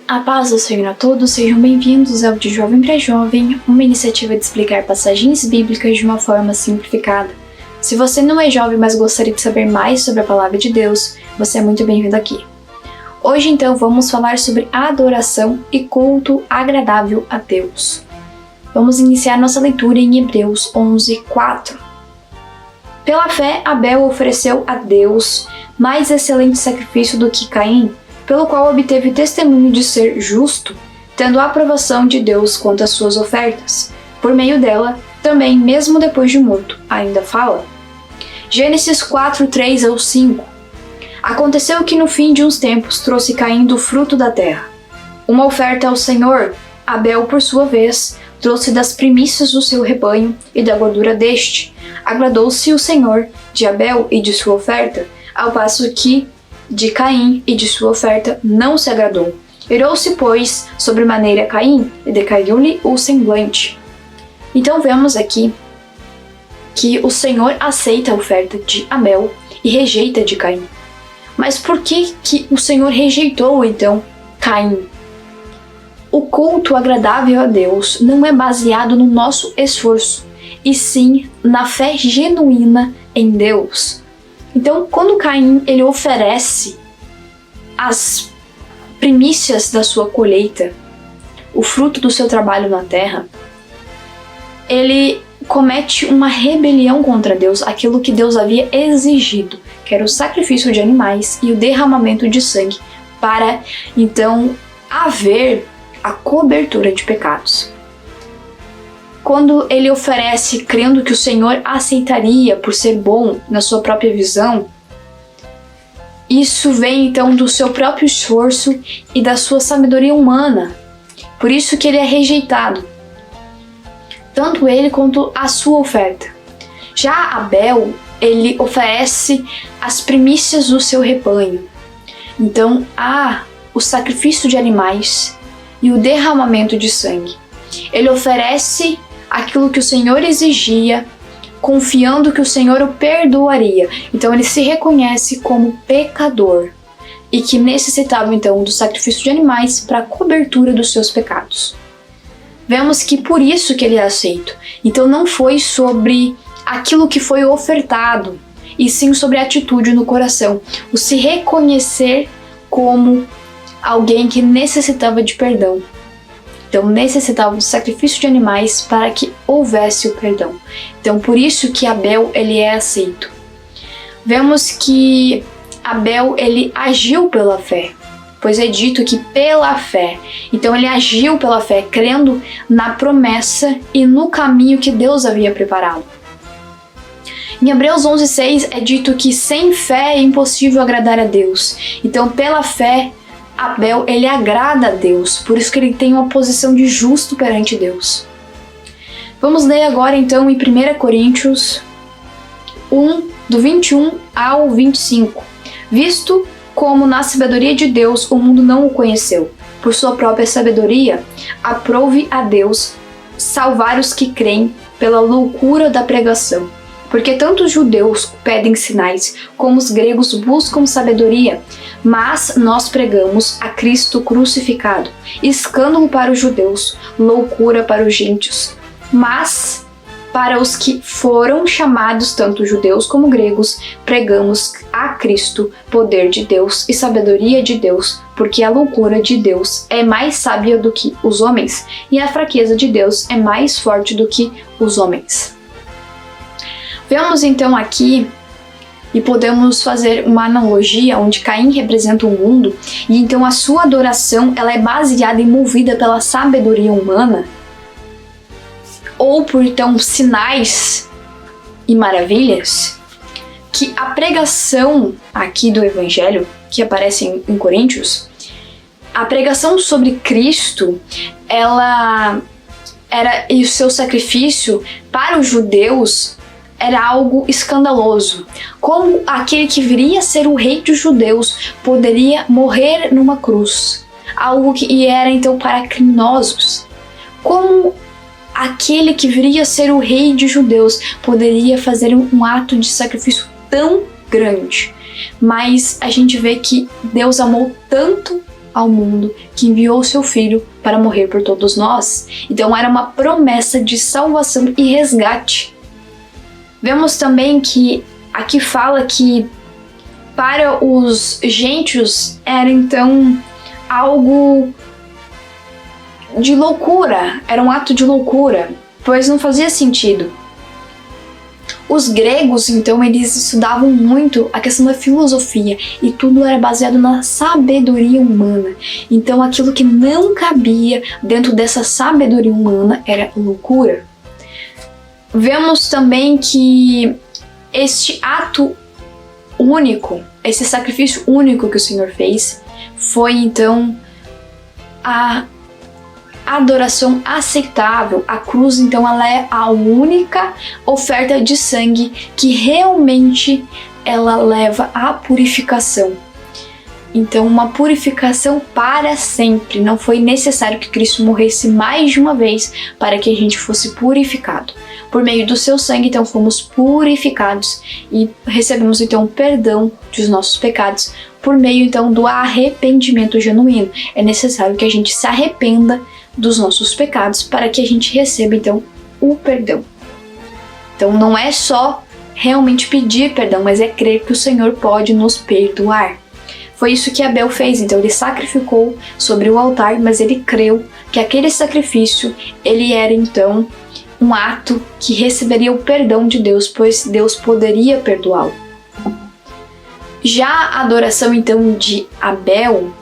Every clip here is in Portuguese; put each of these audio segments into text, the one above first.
A paz do Senhor a todos, sejam bem-vindos ao De Jovem para Jovem, uma iniciativa de explicar passagens bíblicas de uma forma simplificada. Se você não é jovem, mas gostaria de saber mais sobre a Palavra de Deus, você é muito bem-vindo aqui. Hoje, então, vamos falar sobre adoração e culto agradável a Deus. Vamos iniciar nossa leitura em Hebreus 11:4. Pela fé, Abel ofereceu a Deus mais excelente sacrifício do que Caim, pelo qual obteve testemunho de ser justo, tendo a aprovação de Deus quanto às suas ofertas. Por meio dela, também, mesmo depois de morto, ainda fala. Gênesis 4:3-5. Aconteceu que no fim de uns tempos trouxe Caim do fruto da terra uma oferta ao Senhor. Abel, por sua vez, trouxe das primícias do seu rebanho e da gordura deste. Agradou-se o Senhor de Abel e de sua oferta, ao passo que de Caim e de sua oferta não se agradou. Irou-se, pois, sobremaneira Caim, e decaiu-lhe o semblante. Então vemos aqui que o Senhor aceita a oferta de Abel e rejeita a de Caim. Mas por que o Senhor rejeitou, então, Caim? O culto agradável a Deus não é baseado no nosso esforço, e sim na fé genuína em Deus. Então, quando Caim ele oferece as primícias da sua colheita, o fruto do seu trabalho na terra, ele comete uma rebelião contra Deus, aquilo que Deus havia exigido, que era o sacrifício de animais e o derramamento de sangue, para então haver a cobertura de pecados. Quando ele oferece, crendo que o Senhor aceitaria por ser bom na sua própria visão, isso vem então do seu próprio esforço e da sua sabedoria humana. Por isso que ele é rejeitado, tanto ele quanto a sua oferta. Já Abel, ele oferece as primícias do seu rebanho. Então há o sacrifício de animais e o derramamento de sangue. Ele oferece aquilo que o Senhor exigia, confiando que o Senhor o perdoaria. Então ele se reconhece como pecador e que necessitava então do sacrifício de animais para a cobertura dos seus pecados. Vemos que por isso que ele é aceito. Então não foi sobre aquilo que foi ofertado, e sim sobre a atitude no coração, o se reconhecer como alguém que necessitava de perdão. Então necessitava do sacrifício de animais para que houvesse o perdão. Então por isso que Abel ele é aceito. Vemos que Abel ele agiu pela fé, pois é dito que pela fé. Então ele agiu pela fé, crendo na promessa e no caminho que Deus havia preparado. Em Hebreus 11:6 é dito que sem fé é impossível agradar a Deus. Então pela fé Abel, ele agrada a Deus, por isso que ele tem uma posição de justo perante Deus. Vamos ler agora então em 1 Coríntios 1, do 21 ao 25. Visto como na sabedoria de Deus o mundo não o conheceu, por sua própria sabedoria, aprove a Deus salvar os que creem pela loucura da pregação. Porque tanto os judeus pedem sinais, como os gregos buscam sabedoria, mas nós pregamos a Cristo crucificado, escândalo para os judeus, loucura para os gentios. Mas para os que foram chamados, tanto judeus como gregos, pregamos a Cristo, poder de Deus e sabedoria de Deus, porque a loucura de Deus é mais sábia do que os homens, e a fraqueza de Deus é mais forte do que os homens. Vemos então aqui e podemos fazer uma analogia onde Caim representa o mundo e então a sua adoração ela é baseada e movida pela sabedoria humana ou por então sinais e maravilhas, que a pregação aqui do Evangelho que aparece em Coríntios, a pregação sobre Cristo, ela era e o seu sacrifício para os judeus era algo escandaloso. Como aquele que viria a ser o rei dos judeus poderia morrer numa cruz? Algo que era então para criminosos. Como aquele que viria a ser o rei de judeus poderia fazer um ato de sacrifício tão grande? Mas a gente vê que Deus amou tanto ao mundo, que enviou seu Filho para morrer por todos nós. Então era uma promessa de salvação e resgate. Vemos também que aqui fala que para os gentios era então algo de loucura, era um ato de loucura, pois não fazia sentido. Os gregos, então, eles estudavam muito a questão da filosofia e tudo era baseado na sabedoria humana. Então, aquilo que não cabia dentro dessa sabedoria humana era loucura. Vemos também que este ato único, esse sacrifício único que o Senhor fez, foi então a adoração aceitável. A cruz, então, ela é a única oferta de sangue que realmente ela leva à purificação. Então, uma purificação para sempre. Não foi necessário que Cristo morresse mais de uma vez para que a gente fosse purificado. Por meio do seu sangue, então, fomos purificados e recebemos, então, perdão dos nossos pecados por meio, então, do arrependimento genuíno. É necessário que a gente se arrependa dos nossos pecados para que a gente receba, então, o perdão. Então, não é só realmente pedir perdão, mas é crer que o Senhor pode nos perdoar. Foi isso que Abel fez, então ele sacrificou sobre o altar, mas ele creu que aquele sacrifício, ele era então um ato que receberia o perdão de Deus, pois Deus poderia perdoá-lo. Já a adoração então de Abel,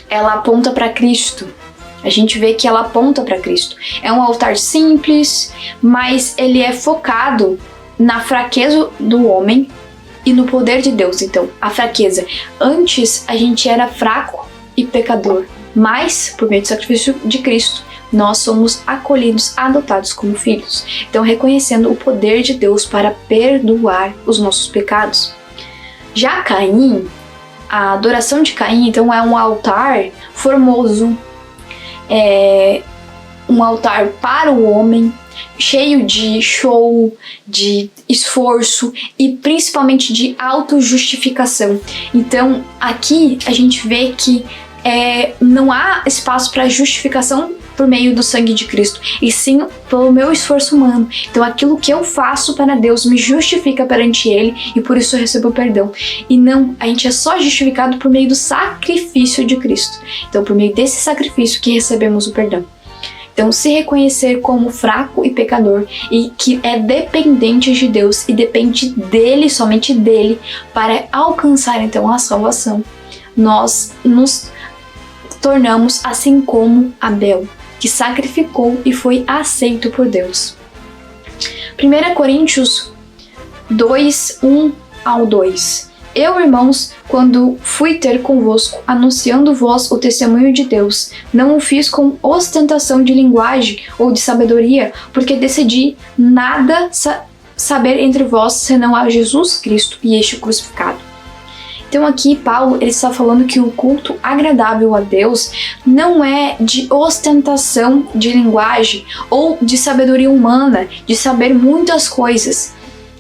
ela aponta para Cristo. A gente vê que ela aponta para Cristo. É um altar simples, mas ele é focado na fraqueza do homem e no poder de Deus. Então, a fraqueza. Antes a gente era fraco e pecador, mas por meio do sacrifício de Cristo, nós somos acolhidos, adotados como filhos. Então, reconhecendo o poder de Deus para perdoar os nossos pecados. Já Caim, a adoração de Caim, então, é um altar formoso, é um altar para o homem, cheio de show, de esforço e principalmente de autojustificação. Então, aqui a gente vê que não há espaço para justificação por meio do sangue de Cristo, e sim pelo meu esforço humano. Então, aquilo que eu faço para Deus me justifica perante Ele e por isso eu recebo perdão. E não, a gente é só justificado por meio do sacrifício de Cristo. Então, por meio desse sacrifício que recebemos o perdão. Então, se reconhecer como fraco e pecador e que é dependente de Deus e depende dele, somente dele, para alcançar então a salvação, nós nos tornamos assim como Abel, que sacrificou e foi aceito por Deus. 1 Coríntios 2, 1 ao 2. Eu, irmãos, quando fui ter convosco, anunciando-vos o testemunho de Deus, não o fiz com ostentação de linguagem ou de sabedoria, porque decidi nada saber entre vós, senão a Jesus Cristo e este crucificado. Então aqui Paulo ele está falando que o culto agradável a Deus não é de ostentação de linguagem ou de sabedoria humana, de saber muitas coisas,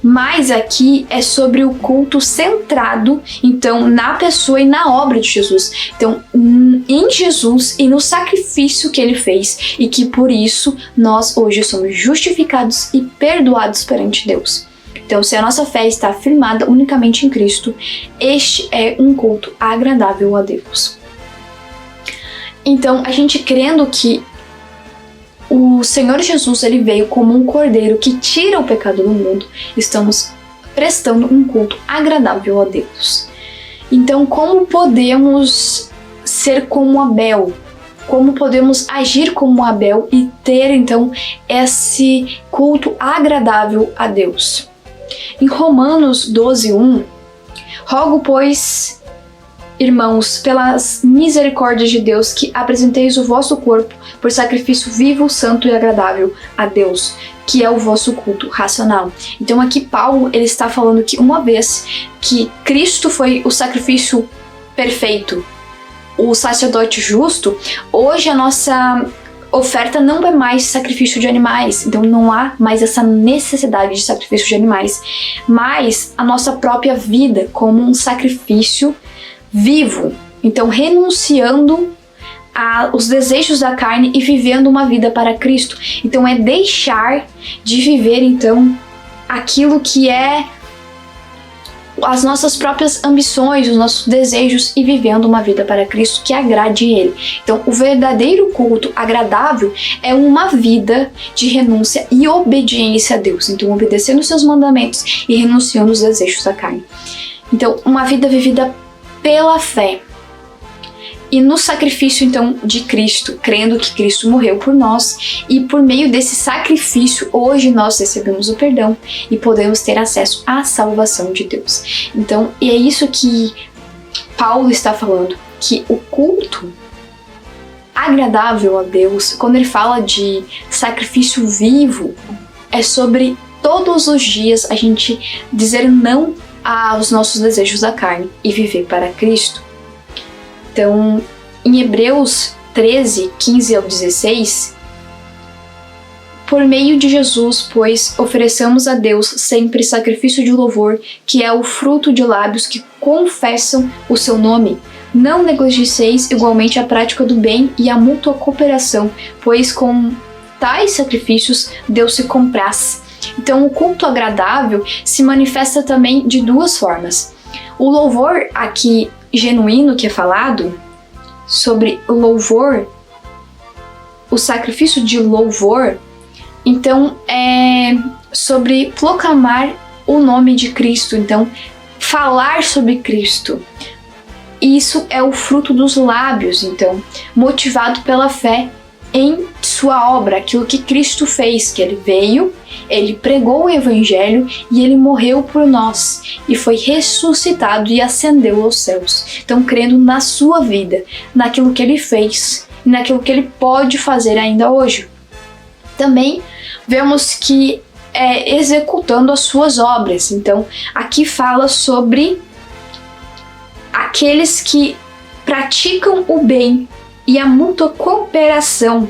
mas aqui é sobre o culto centrado então na pessoa e na obra de Jesus. Então em Jesus e no sacrifício que ele fez, e que por isso nós hoje somos justificados e perdoados perante Deus. Então, se a nossa fé está firmada unicamente em Cristo, este é um culto agradável a Deus. Então, a gente crendo que o Senhor Jesus ele veio como um cordeiro que tira o pecado do mundo, estamos prestando um culto agradável a Deus. Então, como podemos ser como Abel? Como podemos agir como Abel e ter então esse culto agradável a Deus? Em Romanos 12:1, rogo, pois, irmãos, pelas misericórdias de Deus, que apresenteis o vosso corpo por sacrifício vivo, santo e agradável a Deus, que é o vosso culto racional. Então aqui Paulo ele está falando que uma vez que Cristo foi o sacrifício perfeito, o sacerdote justo, hoje a nossa oferta não é mais sacrifício de animais, então não há mais essa necessidade de sacrifício de animais, mas a nossa própria vida como um sacrifício vivo, Então, renunciando os desejos da carne e vivendo uma vida para Cristo. Então, é deixar de viver, então, aquilo que é as nossas próprias ambições, os nossos desejos e vivendo uma vida para Cristo que agrade Ele. Então, o verdadeiro culto agradável é uma vida de renúncia e obediência a Deus. Então, obedecendo os seus mandamentos e renunciando os desejos da carne. Então, uma vida vivida pela fé. E no sacrifício, então, de Cristo, crendo que Cristo morreu por nós, e por meio desse sacrifício, hoje nós recebemos o perdão e podemos ter acesso à salvação de Deus. Então, e é isso que Paulo está falando, que o culto agradável a Deus, quando ele fala de sacrifício vivo, é sobre todos os dias a gente dizer não aos nossos desejos da carne e viver para Cristo. Então, em Hebreus 13, 15 ao 16, por meio de Jesus, pois, ofereçamos a Deus sempre sacrifício de louvor, que é o fruto de lábios que confessam o seu nome. Não negligencieis igualmente a prática do bem e a mútua cooperação, pois com tais sacrifícios Deus se compraz. Então, o culto agradável se manifesta também de duas formas. O louvor aqui genuíno que é falado, sobre louvor, o sacrifício de louvor, então é sobre proclamar o nome de Cristo, então falar sobre Cristo. Isso é o fruto dos lábios, então, motivado pela fé em sua obra, aquilo que Cristo fez, que ele veio, ele pregou o evangelho e ele morreu por nós e foi ressuscitado e ascendeu aos céus. Então, crendo na sua vida, naquilo que ele fez, naquilo que ele pode fazer ainda hoje. Também vemos que executando as suas obras. Então, aqui fala sobre aqueles que praticam o bem e a mútua cooperação.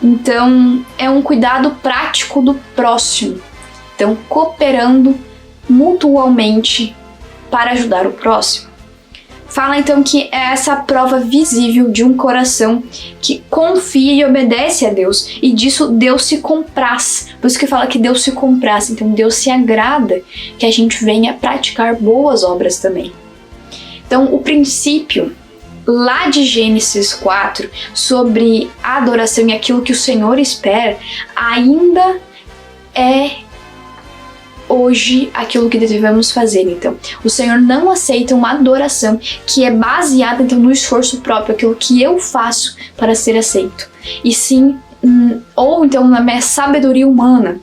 Então, é um cuidado prático do próximo. Então, cooperando mutualmente para ajudar o próximo. Fala então que é essa prova visível de um coração que confia e obedece a Deus, e disso Deus se compraz. Por isso que fala que Deus se compraz. Então, Deus se agrada que a gente venha praticar boas obras também. Então, o princípio lá de Gênesis 4, sobre a adoração e aquilo que o Senhor espera, ainda é hoje aquilo que devemos fazer. Então, o Senhor não aceita uma adoração que é baseada então no esforço próprio, aquilo que eu faço para ser aceito, e sim, ou então na minha sabedoria humana.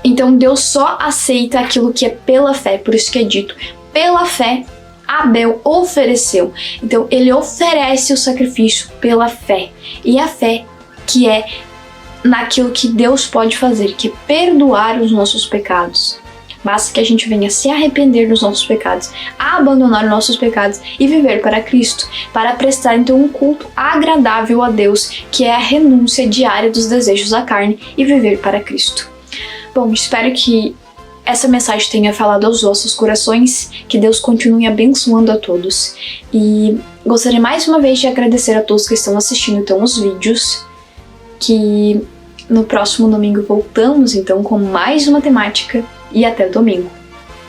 Então, Deus só aceita aquilo que é pela fé, por isso que é dito, pela fé Abel ofereceu. Então, ele oferece o sacrifício pela fé. E a fé que é naquilo que Deus pode fazer, que é perdoar os nossos pecados. Basta que a gente venha se arrepender dos nossos pecados, abandonar os nossos pecados e viver para Cristo, para prestar então um culto agradável a Deus, que é a renúncia diária dos desejos da carne e viver para Cristo. Bom, espero que essa mensagem tenha falado aos vossos corações, que Deus continue abençoando a todos. E gostaria mais uma vez de agradecer a todos que estão assistindo então os vídeos, que no próximo domingo voltamos então com mais uma temática, e até domingo.